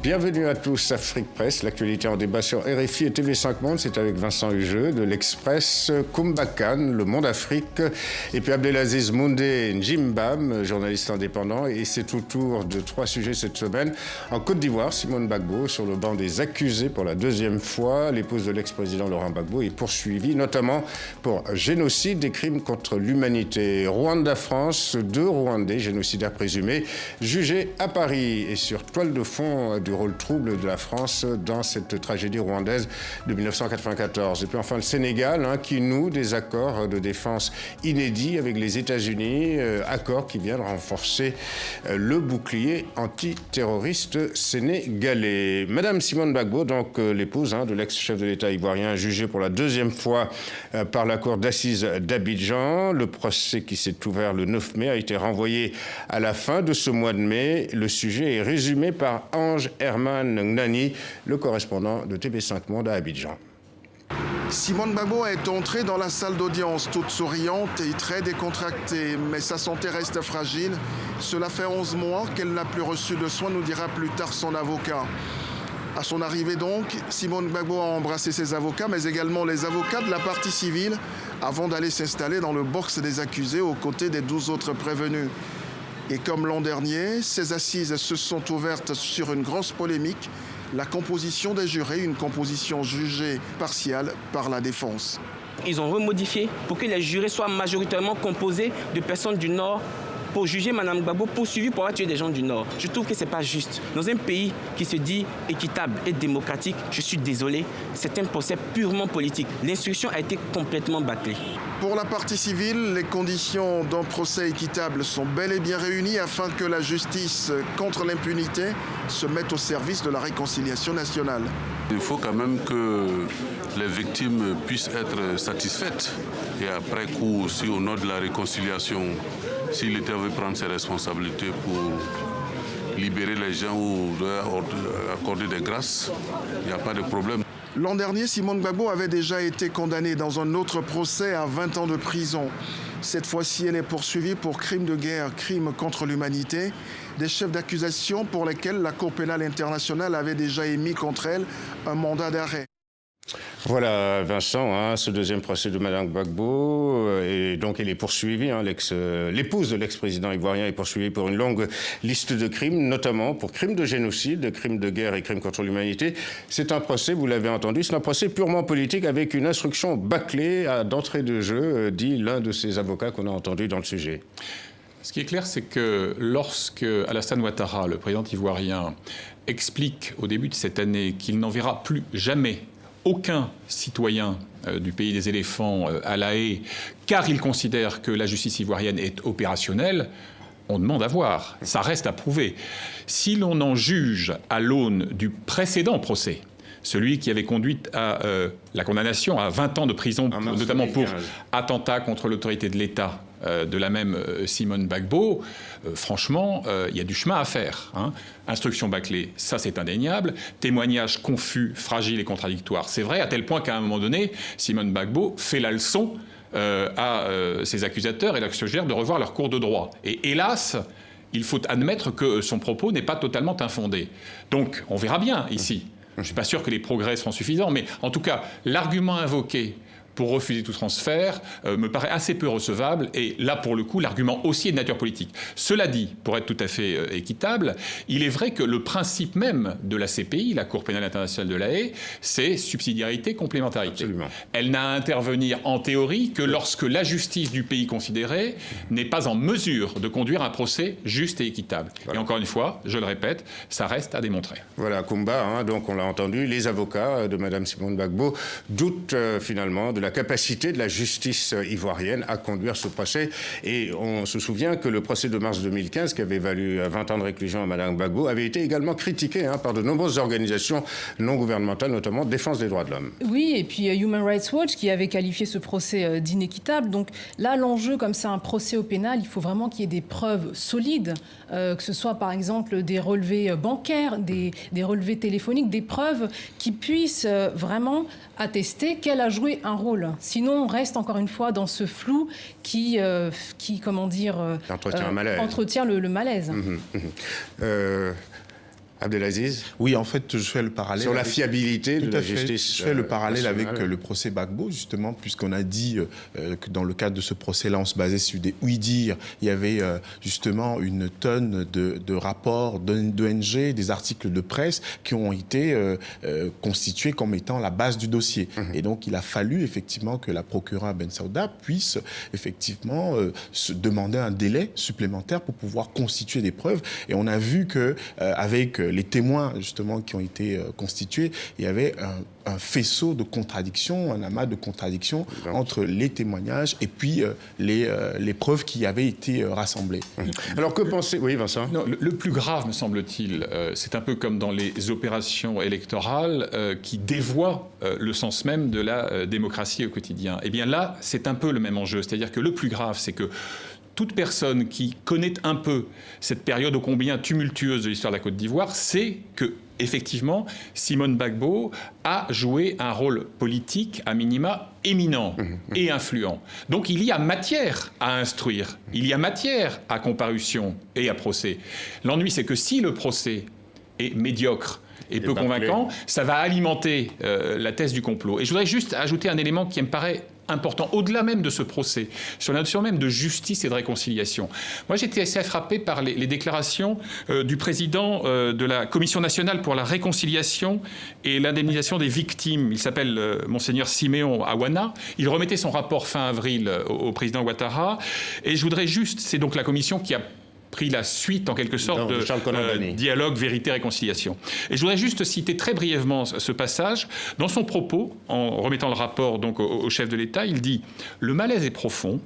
Bienvenue à tous, Afrique Presse, l'actualité en débat sur RFI et TV5 Monde, c'est avec Vincent Hugeux de l'Express, Koumba Khan, Le Monde Afrique, et puis Abdelaziz Moundé Njimbam, journaliste indépendant, et c'est au tour de 3 sujets cette semaine. En Côte d'Ivoire, Simone Gbagbo, sur le banc des accusés pour la 2e fois, l'épouse de l'ex-président Laurent Gbagbo est poursuivie, notamment pour génocide et crimes contre l'humanité. Rwanda-France, 2 Rwandais, génocidaires présumés, jugés à Paris, et sur toile de fond du rôle trouble de la France dans cette tragédie rwandaise de 1994. Et puis enfin le Sénégal qui noue des accords de défense inédits avec les États-Unis, accords qui viennent renforcer le bouclier antiterroriste sénégalais. Madame Simone Gbagbo, donc l'épouse de l'ex-chef de l'État ivoirien, jugée pour la 2e fois par la cour d'assises d'Abidjan. Le procès qui s'est ouvert le 9 mai a été renvoyé à la fin de ce mois de mai. Le sujet est résumé par Ange Herman Gnani, le correspondant de TV5 Monde à Abidjan. Simone Gbagbo est entrée dans la salle d'audience toute souriante et très décontractée, mais sa santé reste fragile. Cela fait 11 mois qu'elle n'a plus reçu de soins, nous dira plus tard son avocat. À son arrivée donc, Simone Gbagbo a embrassé ses avocats, mais également les avocats de la partie civile, avant d'aller s'installer dans le box des accusés aux côtés des 12 autres prévenus. Et comme l'an dernier, ces assises se sont ouvertes sur une grosse polémique, la composition des jurés, une composition jugée partiale par la défense. Ils ont remodifié pour que les jurés soient majoritairement composés de personnes du Nord pour juger Mme Gbagbo poursuivie pour avoir tué des gens du Nord. Je trouve que ce n'est pas juste. Dans un pays qui se dit équitable et démocratique, je suis désolé, c'est un procès purement politique. L'instruction a été complètement bâclée. Pour la partie civile, les conditions d'un procès équitable sont bel et bien réunies afin que la justice contre l'impunité se mette au service de la réconciliation nationale. Il faut quand même que les victimes puissent être satisfaites. Et après coup, aussi au nom de la réconciliation, si l'État veut prendre ses responsabilités pour libérer les gens ou accorder des grâces, il n'y a pas de problème. L'an dernier, Simone Gbagbo avait déjà été condamnée dans un autre procès à 20 ans de prison. Cette fois-ci, elle est poursuivie pour crimes de guerre, crimes contre l'humanité, des chefs d'accusation pour lesquels la Cour pénale internationale avait déjà émis contre elle un mandat d'arrêt. Voilà Vincent, ce 2e procès de Mme Gbagbo, et donc elle est poursuivie, l'épouse de l'ex-président ivoirien est poursuivie pour une longue liste de crimes, notamment pour crimes de génocide, de crimes de guerre et crimes contre l'humanité. C'est un procès, vous l'avez entendu, c'est un procès purement politique avec une instruction bâclée d'entrée de jeu, dit l'un de ses avocats qu'on a entendu dans le sujet. Ce qui est clair, c'est que lorsque Alassane Ouattara, le président ivoirien, explique au début de cette année qu'il n'enverra plus jamais aucun citoyen du pays des éléphants à La Haye, car il considère que la justice ivoirienne est opérationnelle, on demande à voir. Ça reste à prouver. Si l'on en juge à l'aune du précédent procès, celui qui avait conduit à la condamnation à 20 ans de prison, notamment pour attentat contre l'autorité de l'État de la même Simone Gbagbo, franchement, il y a du chemin à faire. Instruction bâclée, ça c'est indéniable. Témoignages confus, fragiles et contradictoires, c'est vrai, à tel point qu'à un moment donné, Simone Gbagbo fait la leçon à ses accusateurs et leur suggère de revoir leur cours de droit. Et hélas, il faut admettre que son propos n'est pas totalement infondé. Donc, on verra bien ici. Je ne suis pas sûr que les progrès seront suffisants, mais en tout cas, l'argument invoqué pour refuser tout transfert me paraît assez peu recevable. Et là, pour le coup, l'argument aussi est de nature politique. Cela dit, pour être tout à fait équitable, il est vrai que le principe même de la CPI, la Cour pénale internationale de La Haye, c'est subsidiarité, complémentarité. Absolument. Elle n'a à intervenir en théorie que lorsque la justice du pays considéré n'est pas en mesure de conduire un procès juste et équitable. Voilà. Et encore une fois, je le répète, ça reste à démontrer. Voilà, Koumba, donc on l'a entendu, les avocats de Mme Simone Gbagbo doutent finalement de la capacité de la justice ivoirienne à conduire ce procès. Et on se souvient que le procès de mars 2015, qui avait valu 20 ans de réclusion à Mme Gbagbo, avait été également critiqué par de nombreuses organisations non gouvernementales, notamment Défense des droits de l'homme. Oui, et puis Human Rights Watch qui avait qualifié ce procès d'inéquitable. Donc là, l'enjeu, comme c'est un procès au pénal, il faut vraiment qu'il y ait des preuves solides, que ce soit par exemple des relevés bancaires, des relevés téléphoniques, des preuves qui puissent vraiment attester qu'elle a joué un rôle. Sinon, on reste encore une fois dans ce flou qui comment dire, entretient le malaise. Entretient le malaise. Abdelaziz? Oui, en fait, je fais le parallèle. Sur la fiabilité de la justice. Je fais le parallèle nationale. avec le procès Gbagbo, justement, puisqu'on a dit que dans le cadre de ce procès-là, on se basait sur des oui-dire. Il y avait justement une tonne de rapports d'ONG, des articles de presse qui ont été constitués comme étant la base du dossier. Et donc, il a fallu effectivement que la procureure Bensouda puisse effectivement se demander un délai supplémentaire pour pouvoir constituer des preuves. Et on a vu que avec les témoins justement qui ont été constitués, il y avait un faisceau de contradictions, un amas de contradictions entre les témoignages et puis les preuves qui avaient été rassemblées. Alors que pensez... Oui, Vincent? Non, le plus grave, me semble-t-il, c'est un peu comme dans les opérations électorales qui dévoient le sens même de la démocratie au quotidien. Eh bien là, c'est un peu le même enjeu. C'est-à-dire que le plus grave, c'est que toute personne qui connaît un peu cette période ô combien tumultueuse de l'histoire de la Côte d'Ivoire sait que, effectivement, Simone Gbagbo a joué un rôle politique, à minima, éminent et influent. Donc il y a matière à instruire, il y a matière à comparution et à procès. L'ennui, c'est que si le procès est médiocre et peu convaincant, ça va alimenter la thèse du complot. Et je voudrais juste ajouter un élément qui me paraît important, au-delà même de ce procès, sur la notion même de justice et de réconciliation. Moi, j'étais assez frappé par les déclarations du président de la Commission nationale pour la réconciliation et l'indemnisation des victimes. Il s'appelle Monseigneur Siméon Awana. Il remettait son rapport fin avril au président Ouattara. Et je voudrais juste, c'est donc la commission qui a pris la suite, en quelque sorte, de dialogue, vérité, réconciliation. Et je voudrais juste citer très brièvement ce passage. Dans son propos, en remettant le rapport donc, au chef de l'État, il dit « Le malaise est profond.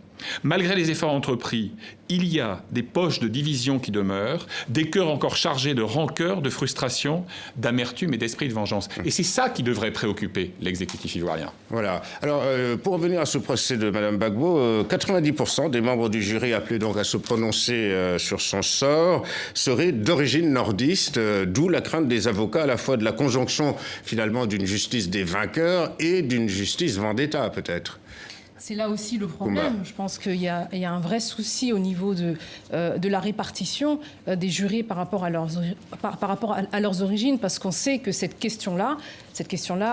Malgré les efforts entrepris, il y a des poches de division qui demeurent, des cœurs encore chargés de rancœur, de frustration, d'amertume et d'esprit de vengeance. » Et c'est ça qui devrait préoccuper l'exécutif ivoirien. Voilà. Alors, pour revenir à ce procès de Mme Gbagbo, 90% des membres du jury appelés donc à se prononcer sur son sort seraient d'origine nordiste, d'où la crainte des avocats à la fois de la conjonction finalement d'une justice des vainqueurs et d'une justice vendetta peut-être. C'est là aussi le problème. Je pense qu'il y a un vrai souci au niveau de la répartition des jurés par rapport à leurs origines, parce qu'on sait que cette question-là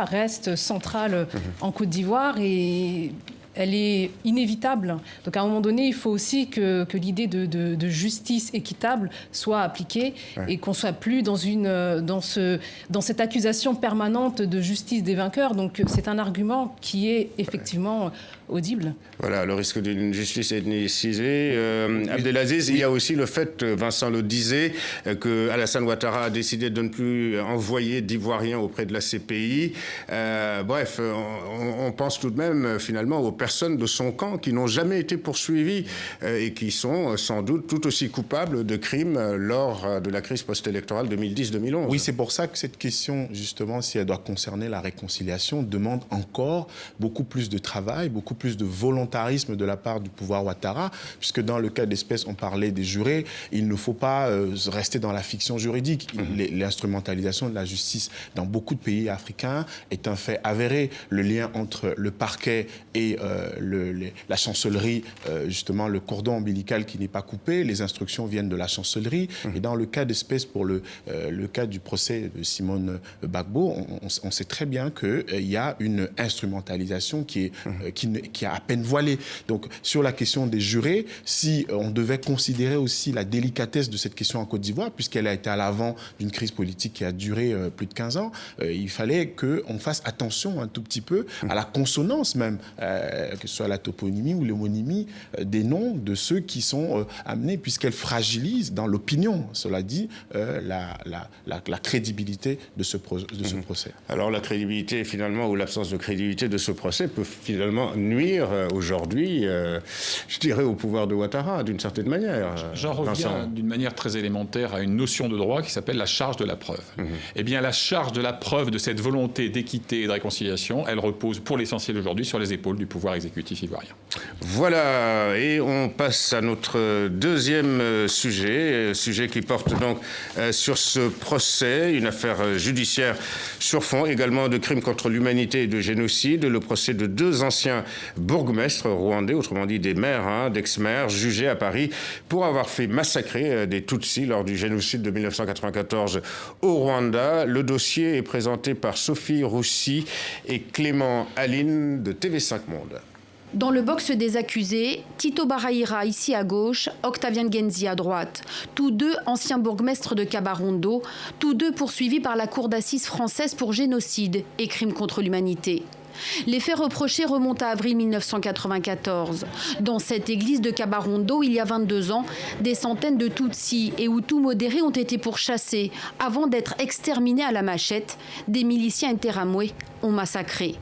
reste centrale en Côte d'Ivoire et elle est inévitable. Donc à un moment donné, il faut aussi que l'idée de justice équitable soit appliquée et qu'on ne soit plus dans cette accusation permanente de justice des vainqueurs. Donc c'est un argument qui est effectivement audible. Voilà, le risque d'une justice ethnicisée. Abdelaziz, il y a aussi le fait, Vincent le disait, que Alassane Ouattara a décidé de ne plus envoyer d'Ivoiriens auprès de la CPI. Bref, on pense tout de même finalement aux personnes de son camp qui n'ont jamais été poursuivies et qui sont sans doute tout aussi coupables de crimes lors de la crise post-électorale 2010-2011. Oui, c'est pour ça que cette question, justement, si elle doit concerner la réconciliation, demande encore beaucoup plus de travail, beaucoup plus de volontarisme de la part du pouvoir Ouattara, puisque dans le cas d'espèce, on parlait des jurés, il ne faut pas rester dans la fiction juridique. L'instrumentalisation de la justice dans beaucoup de pays africains est un fait avéré. Le lien entre le parquet et la chancellerie, justement le cordon ombilical qui n'est pas coupé, les instructions viennent de la chancellerie. Et dans le cas d'espèce, pour le cas du procès de Simone Gbagbo, on sait très bien qu'il y a une instrumentalisation qui est à peine voilée. Donc, sur la question des jurés, si on devait considérer aussi la délicatesse de cette question en Côte d'Ivoire, puisqu'elle a été à l'avant d'une crise politique qui a duré plus de 15 ans, il fallait qu'on fasse attention un tout petit peu à la consonance même, que ce soit la toponymie ou l'homonymie des noms de ceux qui sont amenés, puisqu'elle fragilise dans l'opinion, cela dit, la crédibilité de ce procès. Alors la crédibilité finalement, ou l'absence de crédibilité de ce procès peut finalement nuire aujourd'hui, je dirais, au pouvoir de Ouattara, d'une certaine manière. J'en reviens d'une manière très élémentaire à une notion de droit qui s'appelle la charge de la preuve. Eh bien, la charge de la preuve de cette volonté d'équité et de réconciliation, elle repose pour l'essentiel aujourd'hui sur les épaules du pouvoir exécutif ivoirien. Voilà, et on passe à notre deuxième sujet qui porte donc sur ce procès, une affaire judiciaire sur fond également de crimes contre l'humanité et de génocide, le procès de deux anciens bourgmestres rwandais, autrement dit des maires, d'ex-maires, jugés à Paris pour avoir fait massacrer des Tutsis lors du génocide de 1994 au Rwanda. Le dossier est présenté par Sophie Roussy et Clément Aline de TV5 Monde. Dans le box des accusés, Tito Barahira ici à gauche, Octavien Ngenzi à droite. Tous deux anciens bourgmestres de Kabarondo, tous deux poursuivis par la cour d'assises française pour génocide et crimes contre l'humanité. Les faits reprochés remontent à avril 1994. Dans cette église de Kabarondo, il y a 22 ans, des centaines de Tutsis et Hutus modérés ont été pourchassés avant d'être exterminés à la machette. Des miliciens interamwe ont massacré.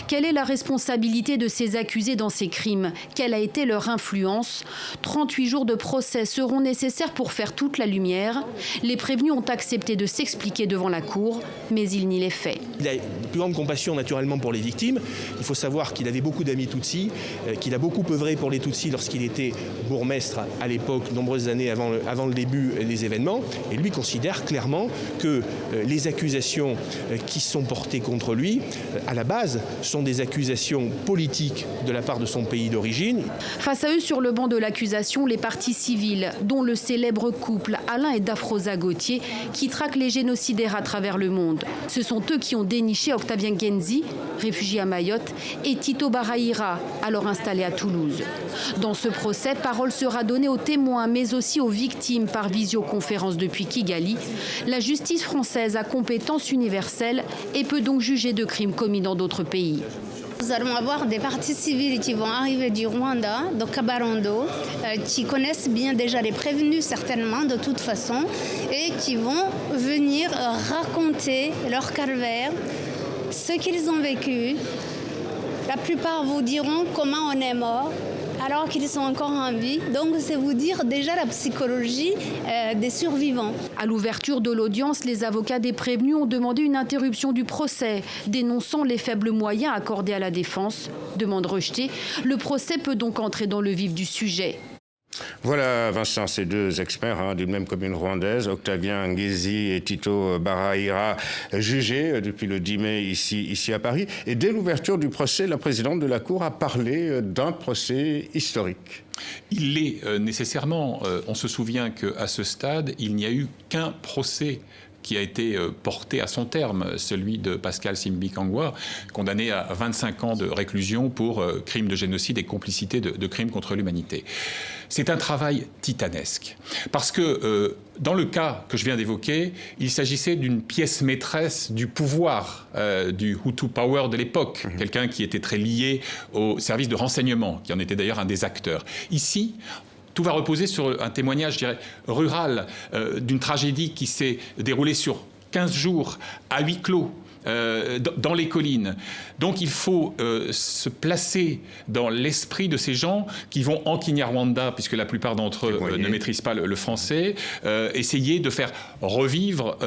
Quelle est la responsabilité de ces accusés dans ces crimes? Quelle a été leur influence? 38 jours de procès seront nécessaires pour faire toute la lumière. Les prévenus ont accepté de s'expliquer devant la cour, mais il nie les faits. Il a une plus grande compassion naturellement pour les victimes. Il faut savoir qu'il avait beaucoup d'amis Tutsis, qu'il a beaucoup œuvré pour les Tutsis lorsqu'il était bourgmestre à l'époque, nombreuses années avant le début des événements. Et lui considère clairement que les accusations qui sont portées contre lui, à la base, sont des accusations politiques de la part de son pays d'origine. Face à eux, sur le banc de l'accusation, les partis civils, dont le célèbre couple Alain et Dafrosa Gauthier, qui traquent les génocidaires à travers le monde. Ce sont eux qui ont déniché Octavien Ngenzi, réfugié à Mayotte, et Tito Barahira, alors installé à Toulouse. Dans ce procès, parole sera donnée aux témoins, mais aussi aux victimes par visioconférence depuis Kigali. La justice française a compétence universelle et peut donc juger de crimes commis dans d'autres pays. Nous allons avoir des partis civils qui vont arriver du Rwanda, de Kabarondo, qui connaissent bien déjà les prévenus certainement de toute façon, et qui vont venir raconter leur calvaire, ce qu'ils ont vécu. La plupart vous diront comment on est mort, alors qu'ils sont encore en vie. Donc c'est vous dire déjà la psychologie des survivants. À l'ouverture de l'audience, les avocats des prévenus ont demandé une interruption du procès, dénonçant les faibles moyens accordés à la défense. Demande rejetée, le procès peut donc entrer dans le vif du sujet. Voilà, Vincent, ces deux experts d'une même commune rwandaise, Octavien Ngenzi et Tito Barahira, jugés depuis le 10 mai ici à Paris. Et dès l'ouverture du procès, la présidente de la Cour a parlé d'un procès historique. Il l'est nécessairement. On se souvient qu'à ce stade, il n'y a eu qu'un procès qui a été porté à son terme, celui de Pascal Simbi Kangwa, condamné à 25 ans de réclusion pour crimes de génocide et complicité de crimes contre l'humanité. C'est un travail titanesque, parce que dans le cas que je viens d'évoquer, il s'agissait d'une pièce maîtresse du pouvoir du Hutu Power de l'époque, quelqu'un qui était très lié au service de renseignement, qui en était d'ailleurs un des acteurs. Ici, tout va reposer sur un témoignage, je dirais, rural, d'une tragédie qui s'est déroulée sur 15 jours, à huis clos, dans les collines. Donc il faut se placer dans l'esprit de ces gens qui vont en Kinyarwanda, puisque la plupart d'entre eux ne maîtrisent pas le français, essayer de faire revivre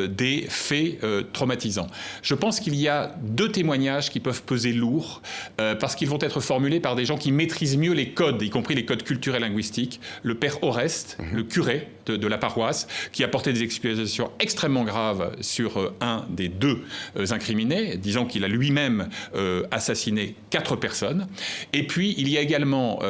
des faits traumatisants. Je pense qu'il y a deux témoignages qui peuvent peser lourd, parce qu'ils vont être formulés par des gens qui maîtrisent mieux les codes, y compris les codes culturels linguistiques. Le père Oreste, le curé de la paroisse, qui a porté des accusations extrêmement graves sur un des deux incriminés, disant qu'il a lui-même assassiné 4 personnes. Et puis, il y a également,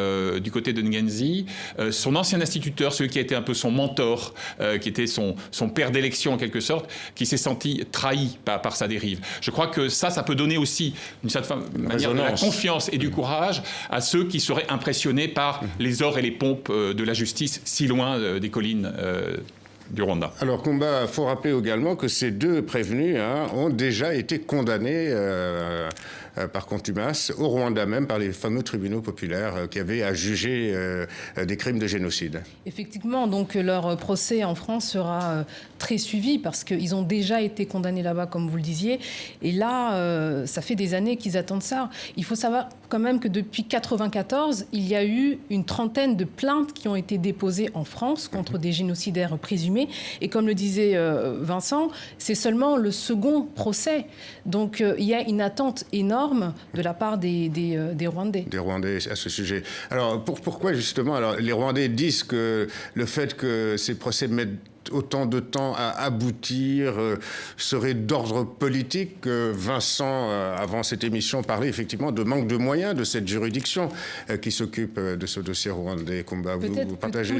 du côté de Ngenzi, son ancien instituteur, celui qui a été un peu son mentor, qui était son père d'élection en quelque sorte, qui s'est senti trahi par sa dérive. Je crois que ça peut donner aussi, d'une certaine manière, de la confiance et du courage à ceux qui seraient impressionnés par les ors et les pompes de la justice si loin des collines du Rwanda. Alors, Kumba, il faut rappeler également que ces deux prévenus ont déjà été condamnés par contumace au Rwanda même par les fameux tribunaux populaires qui avaient à juger des crimes de génocide. Effectivement, donc leur procès en France sera très suivi parce qu'ils ont déjà été condamnés là-bas, comme vous le disiez. Et là, ça fait des années qu'ils attendent ça. Il faut savoir quand même que depuis 1994, il y a eu une trentaine de plaintes qui ont été déposées en France contre des génocidaires présumés. Et comme le disait Vincent, c'est seulement le second procès. Donc il y a une attente énorme de la part des Rwandais. Des Rwandais à ce sujet. Alors pourquoi justement les Rwandais disent que le fait que ces procès mettent autant de temps à aboutir serait d'ordre politique. Vincent, avant cette émission, parlait effectivement de manque de moyens de cette juridiction qui s'occupe de ce dossier rwandais. Kumba, vous partagez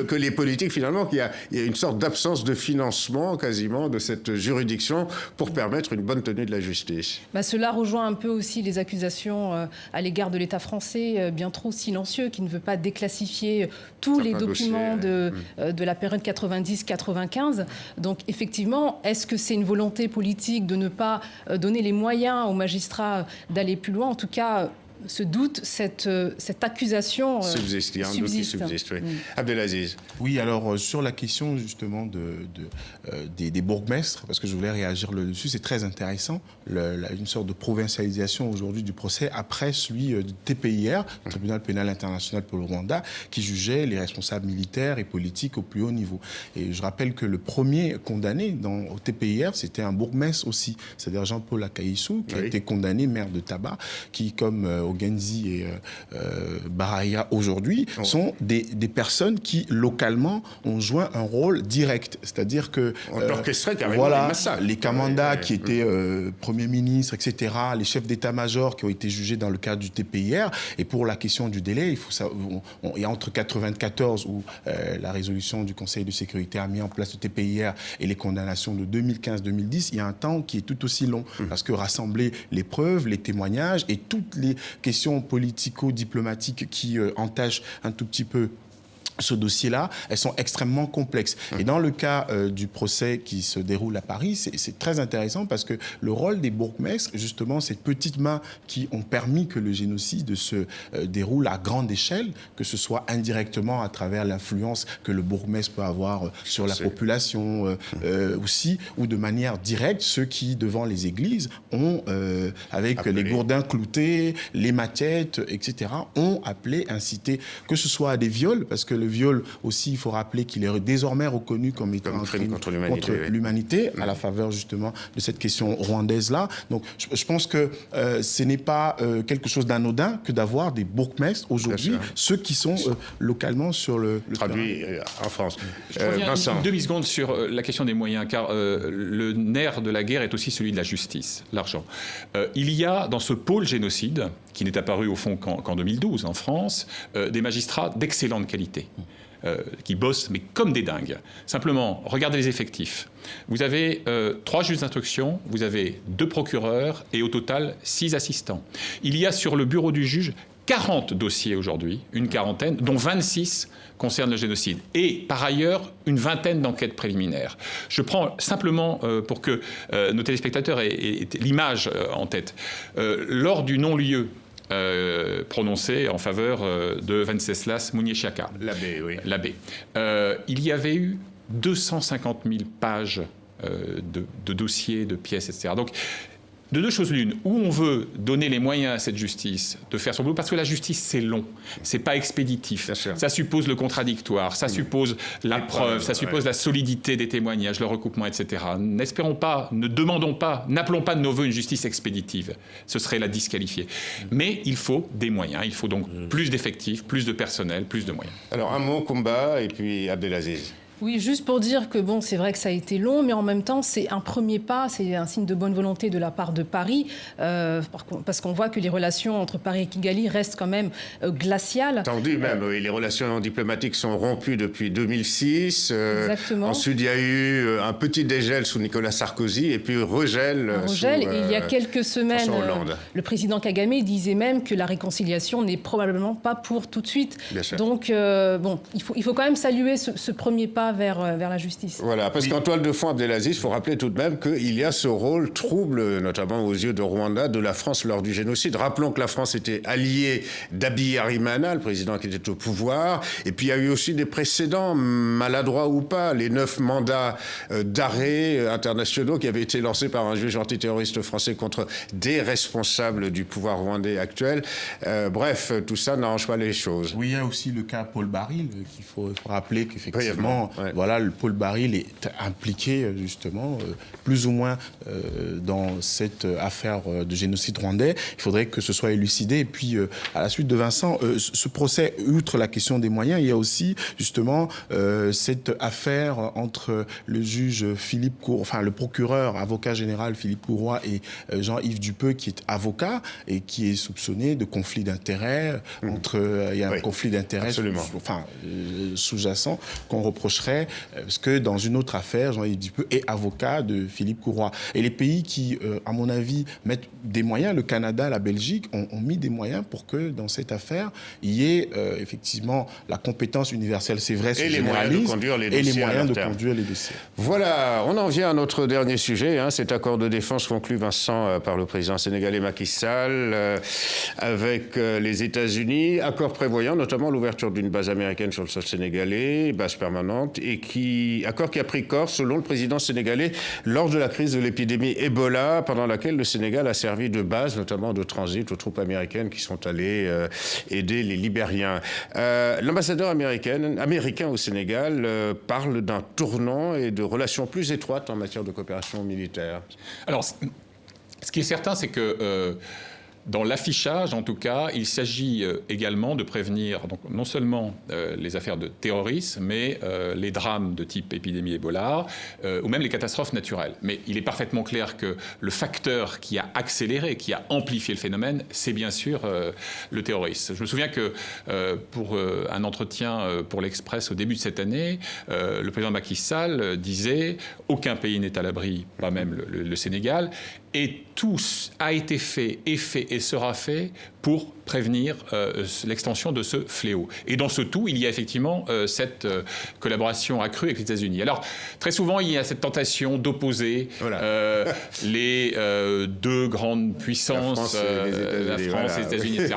que les politiques, finalement, qu'il y a une sorte d'absence de financement quasiment de cette juridiction pour permettre une bonne tenue de la justice. Cela rejoint un peu aussi les accusations à l'égard de l'État français, bien trop silencieux, qui ne veut pas déclassifier tous les documents de la période 90-95. Donc effectivement, est-ce que c'est une volonté politique de ne pas donner les moyens aux magistrats d'aller plus loin? En tout cas, ce doute, cette accusation subsiste. Il y a un doute qui subsiste, oui. Abdelaziz. Oui, alors sur la question justement des bourgmestres, parce que je voulais réagir là-dessus, c'est très intéressant, une sorte de provincialisation aujourd'hui du procès après celui du TPIR, le Tribunal pénal international pour le Rwanda, qui jugeait les responsables militaires et politiques au plus haut niveau. Et je rappelle que le premier condamné au TPIR, c'était un bourgmestre aussi, c'est-à-dire Jean-Paul Akaïssou, qui a été condamné, maire de Taba, qui, comme Ogenzi et Baraya aujourd'hui, sont des personnes qui, localement, ont joué un rôle direct. C'est-à-dire que les Kamanda qui étaient Premier ministre, etc., les chefs d'état-major qui ont été jugés dans le cadre du TPIR. Et pour la question du délai, il faut savoir, il y a entre 1994, où la résolution du Conseil de sécurité a mis en place le TPIR, et les condamnations de 2015-2010, il y a un temps qui est tout aussi long. Parce que rassembler les preuves, les témoignages et toutes les questions politico-diplomatiques qui entachent un tout petit peu ce dossier-là, elles sont extrêmement complexes. Et dans le cas du procès qui se déroule à Paris, c'est très intéressant parce que le rôle des bourgmestres, justement, ces petites mains qui ont permis que le génocide se déroule à grande échelle, que ce soit indirectement à travers l'influence que le bourgmestre peut avoir sur la population aussi, ou de manière directe, ceux qui, devant les églises, ont, avec les gourdins cloutés, les machettes, etc., ont appelé, incité, que ce soit à des viols, parce que le viol aussi, il faut rappeler qu'il est désormais reconnu comme étant un crime contre l'humanité, à la faveur justement de cette question rwandaise-là. Donc je pense que ce n'est pas quelque chose d'anodin que d'avoir des bourgmestres aujourd'hui, ceux qui sont localement sur le traduit en France. Je reviens une demi-seconde sur la question des moyens, car le nerf de la guerre est aussi celui de la justice, l'argent. Il y a dans ce pôle génocide, qui n'est apparu au fond qu'en 2012 en France, des magistrats d'excellente qualité. Qui bossent, mais comme des dingues. Simplement, regardez les effectifs. Vous avez 3 juges d'instruction, vous avez 2 procureurs et au total 6 assistants. Il y a sur le bureau du juge 40 dossiers aujourd'hui, une quarantaine, dont 26 concernent le génocide. Et par ailleurs, une vingtaine d'enquêtes préliminaires. Je prends simplement pour que nos téléspectateurs aient l'image en tête. Lors du non-lieu prononcé en faveur de Venceslas Muniesiaka. L'abbé, oui. L'abbé. Il y avait eu 250 000 pages de dossiers, de pièces, etc. Donc, de deux choses l'une, où on veut donner les moyens à cette justice de faire son boulot, parce que la justice, c'est long, c'est pas expéditif. Ça suppose le contradictoire, ça suppose la preuve, ça suppose la solidité des témoignages, le recoupement, etc. N'espérons pas, ne demandons pas, n'appelons pas de nos voeux une justice expéditive. Ce serait la disqualifier. Mais il faut des moyens, il faut donc plus d'effectifs, plus de personnel, plus de moyens. Alors un mot, Kumba, et puis Abdelaziz. Oui, juste pour dire que bon, c'est vrai que ça a été long, mais en même temps, c'est un premier pas, c'est un signe de bonne volonté de la part de Paris, parce qu'on voit que les relations entre Paris et Kigali restent quand même glaciales. Tendu même, oui, les relations diplomatiques sont rompues depuis 2006. Exactement. Ensuite, il y a eu un petit dégel sous Nicolas Sarkozy, et puis regel. Et il y a quelques semaines, le président Kagame disait même que la réconciliation n'est probablement pas pour tout de suite. Donc, bon, il faut quand même saluer ce premier pas vers la justice. Voilà, parce qu'en toile de fond, Abdelaziz, il faut rappeler tout de même qu'il y a ce rôle trouble, notamment aux yeux de Rwanda, de la France lors du génocide. Rappelons que la France était alliée d'Abiyarimana, le président qui était au pouvoir, et puis il y a eu aussi des précédents, maladroits ou pas, les 9 mandats d'arrêt internationaux qui avaient été lancés par un juge antiterroriste français contre des responsables du pouvoir rwandais actuel. Bref, tout ça n'arrange pas les choses. Oui, il y a aussi le cas Paul Baril, qu'il faut rappeler qu'effectivement, Voilà, le Paul Baril est impliqué justement plus ou moins dans cette affaire de génocide rwandais. Il faudrait que ce soit élucidé. Et puis, à la suite de Vincent, ce procès, outre la question des moyens, il y a aussi justement cette affaire entre le juge le procureur, avocat général Philippe Courroy et Jean-Yves Dupeux, qui est avocat et qui est soupçonné de conflit d'intérêts. Il y a un conflit d'intérêts sous-jacent qu'on reprocherait, parce que dans une autre affaire, Jean-Yves Dupeux est avocat de Philippe Courroy. Et les pays qui, à mon avis, mettent des moyens, le Canada, la Belgique, ont mis des moyens pour que dans cette affaire, il y ait effectivement la compétence universelle. C'est vrai, c'est généraliste. Et les moyens de conduire les dossiers. Voilà, on en vient à notre dernier sujet, cet accord de défense conclu, Vincent, par le président sénégalais Macky Sall avec les États-Unis, accord prévoyant notamment l'ouverture d'une base américaine sur le sol sénégalais, base permanente, et accord qui a pris corps, selon le président sénégalais, lors de la crise de l'épidémie Ebola, pendant laquelle le Sénégal a servi de base, notamment de transit aux troupes américaines qui sont allées aider les Libériens. L'ambassadeur américain au Sénégal parle d'un tournant et de relations plus étroites en matière de coopération militaire. Alors, ce qui est certain, c'est que dans l'affichage, en tout cas, il s'agit également de prévenir donc, non seulement les affaires de terrorisme, mais les drames de type épidémie Ebola, ou même les catastrophes naturelles. Mais il est parfaitement clair que le facteur qui a accéléré, qui a amplifié le phénomène, c'est bien sûr le terrorisme. Je me souviens que pour un entretien pour l'Express au début de cette année, le président Macky Sall disait « Aucun pays n'est à l'abri, pas même le Sénégal ». Et tout a été fait et sera fait pour prévenir l'extension de ce fléau. Et dans ce tout, il y a effectivement cette collaboration accrue avec les États-Unis. Alors, très souvent, il y a cette tentation d'opposer les deux grandes puissances, la France et les États-Unis, etc.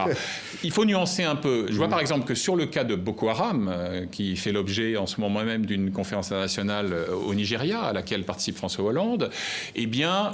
Il faut nuancer un peu. Je vois par exemple que sur le cas de Boko Haram, qui fait l'objet en ce moment même d'une conférence internationale au Nigeria, à laquelle participe François Hollande, eh bien,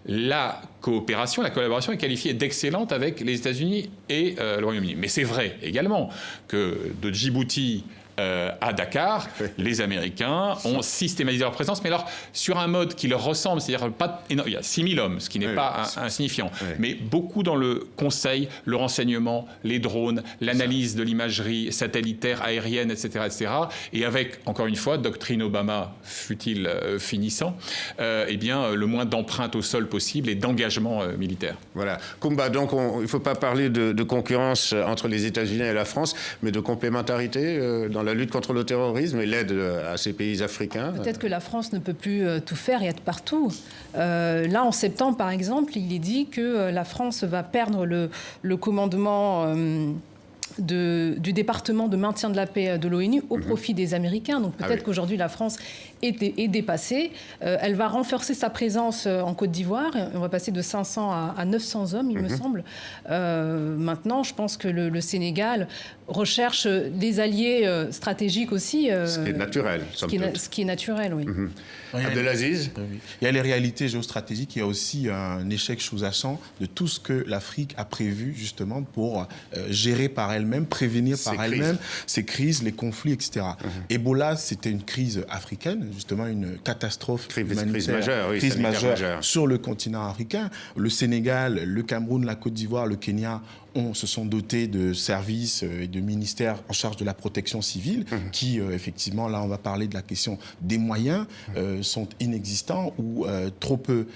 la collaboration est qualifiée d'excellente avec les États-Unis et le Royaume-Uni. Mais c'est vrai également que de Djibouti à Dakar, les Américains ont systématisé leur présence, mais alors sur un mode qui leur ressemble, c'est-à-dire il y a 6000 hommes, ce qui n'est pas insignifiant, mais beaucoup dans le conseil, le renseignement, les drones, l'analyse de l'imagerie satellitaire, aérienne, etc., etc., et avec, encore une fois, doctrine Obama, fut-il finissant, eh bien, le moins d'empreintes au sol possible et d'engagement militaire. Voilà. Koumba, donc il ne faut pas parler de concurrence entre les États-Unis et la France, mais de complémentarité dans la lutte contre le terrorisme et l'aide à ces pays africains. Peut-être que la France ne peut plus tout faire et être partout. Là, en septembre, par exemple, il est dit que la France va perdre le commandement du département de maintien de la paix de l'ONU au profit des Américains. Donc peut-être qu'aujourd'hui, la France est dépassée. Elle va renforcer sa présence en Côte d'Ivoire. On va passer de 500 à 900 hommes, il me semble. Maintenant, je pense que le Sénégal recherche des alliés stratégiques aussi. Ce qui est naturel, ce qui est naturel, oui. Abdelaziz ? Il y a les réalités géostratégiques, il y a aussi un échec sous-jacent de tout ce que l'Afrique a prévu justement pour gérer par elle-même, prévenir par elle-même ces crises, les conflits, etc. Ebola, c'était une crise africaine, justement une catastrophe humanitaire, crise majeure sur le continent africain. Le Sénégal, le Cameroun, la Côte d'Ivoire, le Kenya se sont dotés de services et de ministères en charge de la protection civile qui, effectivement, là, on va parler de la question des moyens, sont inexistants ou trop peu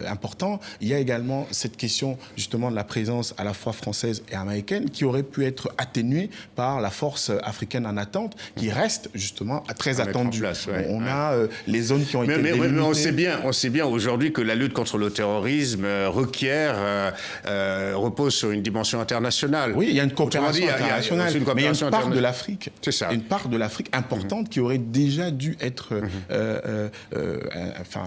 importants. Il y a également cette question, justement, de la présence à la fois française et américaine qui aurait pu être atténuée par la force africaine en attente qui reste, justement, très attendue. On a les zones qui ont été délimitées. Mais on sait bien aujourd'hui que la lutte contre le terrorisme repose sur une dimension internationale. Oui, il y a une coopération internationale, mais il y a une part de l'Afrique, une part de l'Afrique importante qui aurait déjà dû être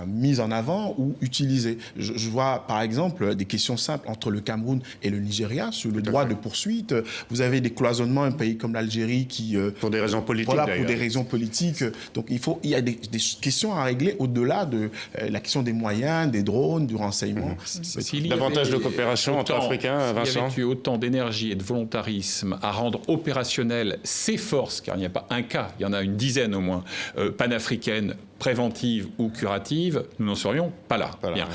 mise en avant ou utilisée. Je vois par exemple des questions simples entre le Cameroun et le Nigeria sur le droit de poursuite Vous avez des cloisonnements, un pays comme l'Algérie qui... pour des raisons politiques, voilà, d'ailleurs. pour des raisons politiques. Donc il y a des questions à régler au-delà de la question des moyens, des drones, du renseignement. Davantage de coopération entre Africains, Vincent. S'il y avait eu autant d'énergie et de volontarisme à rendre opérationnelles ces forces, car il n'y a pas un cas, il y en a une dizaine au moins, panafricaines, préventives ou curatives, nous n'en serions pas là. Bien.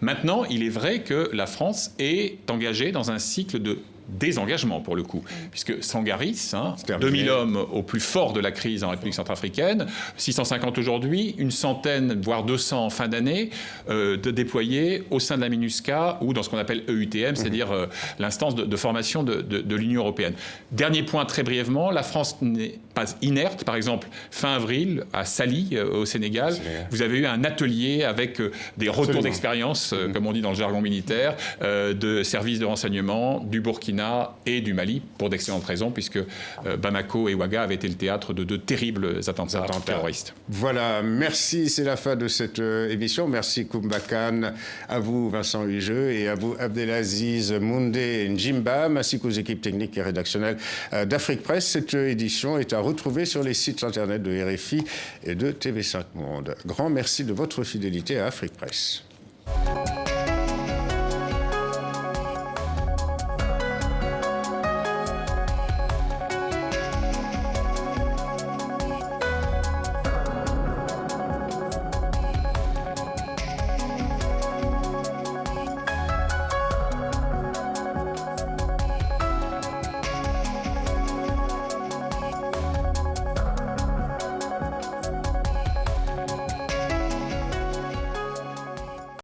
Maintenant, il est vrai que la France est engagée dans un cycle de désengagement pour le coup, puisque Sangaris, 2000 hommes au plus fort de la crise en République centrafricaine, 650 aujourd'hui, une centaine, voire 200 en fin d'année, de déployés au sein de la MINUSCA ou dans ce qu'on appelle EUTM, c'est-à-dire l'instance de formation de l'Union européenne. Dernier point très brièvement, la France n'est pas inerte. Par exemple, fin avril, à Sali, au Sénégal, vous avez eu un atelier avec des retours d'expérience, comme on dit dans le jargon militaire, de services de renseignement du Burkina et du Mali, pour d'excellentes raisons, puisque Bamako et Ouaga avaient été le théâtre de deux terribles attentats terroristes. Voilà, merci, c'est la fin de cette émission. Merci Koumba Kane, à vous Vincent Hugeux et à vous Abdelaziz Moundé Njimbam, ainsi qu'aux équipes techniques et rédactionnelles d'Afrique Presse. Cette édition est à retrouver sur les sites internet de RFI et de TV5 Monde. Grand merci de votre fidélité à Afrique Presse.